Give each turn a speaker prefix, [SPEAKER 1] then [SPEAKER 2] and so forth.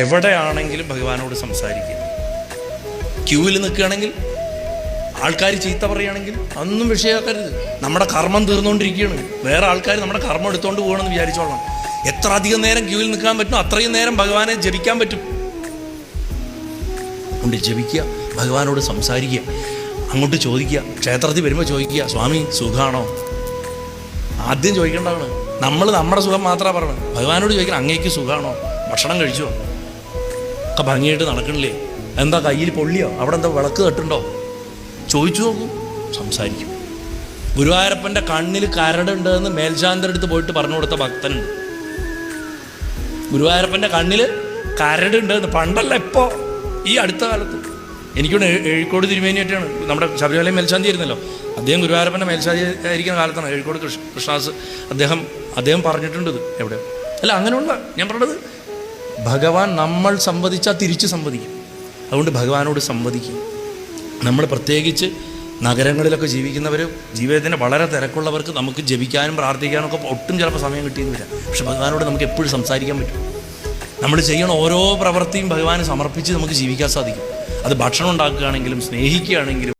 [SPEAKER 1] എവിടെയാണെങ്കിലും ഭഗവാനോട് സംസാരിക്കുക. ക്യൂവിൽ നിൽക്കുകയാണെങ്കിൽ ആൾക്കാർ ചീത്ത പറയുകയാണെങ്കിൽ അതൊന്നും വിഷയമാക്കരുത്. നമ്മുടെ കർമ്മം തീർന്നുകൊണ്ടിരിക്കുകയാണ്. വേറെ ആൾക്കാർ നമ്മുടെ കർമ്മം എടുത്തുകൊണ്ട് പോകണമെന്ന് വിചാരിച്ചോളണം. എത്ര അധികം നേരം ക്യൂവിൽ നിൽക്കാൻ പറ്റും അത്രയും നേരം ഭഗവാനെ ജപിക്കാൻ പറ്റും. അതുകൊണ്ട് ജപിക്കുക, ഭഗവാനോട് സംസാരിക്കുക, അങ്ങോട്ട് ചോദിക്കുക. ക്ഷേത്രത്തിൽ വരുമ്പോൾ ചോദിക്കുക, സ്വാമി സുഖമാണോ? ആദ്യം ചോദിക്കേണ്ടതാണ്. നമ്മൾ നമ്മുടെ സുഖം മാത്രമാണ് പറയണം. ഭഗവാനോട് ചോദിക്കണം, അങ്ങേക്ക് സുഖമാണോ? ഭക്ഷണം കഴിച്ചോ? ഒക്കെ ഭംഗിയായിട്ട് നടക്കണില്ലേ? എന്താ കയ്യിൽ പൊള്ളിയോ? അവിടെ എന്താ വിളക്ക് തട്ടുണ്ടോ? ചോദിച്ചു നോക്കൂ, സംസാരിക്കും. ഗുരുവായൂരപ്പൻ്റെ കണ്ണിൽ കരടുണ്ട് എന്ന് മേൽശാന്തിയുടെ അടുത്ത് പോയിട്ട് പറഞ്ഞു കൊടുത്ത ഭക്തനുണ്ട്. ഗുരുവായൂരപ്പൻ്റെ കണ്ണിൽ കരടുണ്ട് എന്ന് പണ്ടല്ല, ഇപ്പോൾ ഈ അടുത്ത കാലത്ത്. എനിക്കൊണ്ട് എഴിക്കോട് തിരുമേനിയായിട്ടാണ്, നമ്മുടെ ശബരിമല മേൽശാന്തി ആയിരുന്നല്ലോ അദ്ദേഹം. ഗുരുവായൂരപ്പൻ്റെ മേൽശാന്തി ആയിരിക്കുന്ന കാലത്താണ് എഴിക്കോട് കൃഷ്ണദാസ് അദ്ദേഹം പറഞ്ഞിട്ടുണ്ട് ഇത് എവിടെയോ. അല്ല, അങ്ങനെയുള്ള ഞാൻ പറഞ്ഞത്, ഭഗവാൻ നമ്മൾ സംവദിച്ചാൽ തിരിച്ച് സംവദിക്കും. അതുകൊണ്ട് ഭഗവാനോട് സംവദിക്കും. നമ്മൾ പ്രത്യേകിച്ച് നഗരങ്ങളിലൊക്കെ ജീവിക്കുന്നവർ, ജീവിതത്തിന് വളരെ തിരക്കുള്ളവർക്ക് നമുക്ക് ജപിക്കാനും പ്രാർത്ഥിക്കാനും ഒക്കെ ഒട്ടും ചിലപ്പോൾ സമയം കിട്ടിയെന്ന് വരാം. പക്ഷെ ഭഗവാനോട് നമുക്ക് എപ്പോഴും സംസാരിക്കാൻ പറ്റും. നമ്മൾ ചെയ്യണ ഓരോ പ്രവൃത്തിയും ഭഗവാന് സമർപ്പിച്ച് നമുക്ക് ജീവിക്കാൻ സാധിക്കും. അത് ഭക്ഷണം ഉണ്ടാക്കുകയാണെങ്കിലും സ്നേഹിക്കുകയാണെങ്കിലും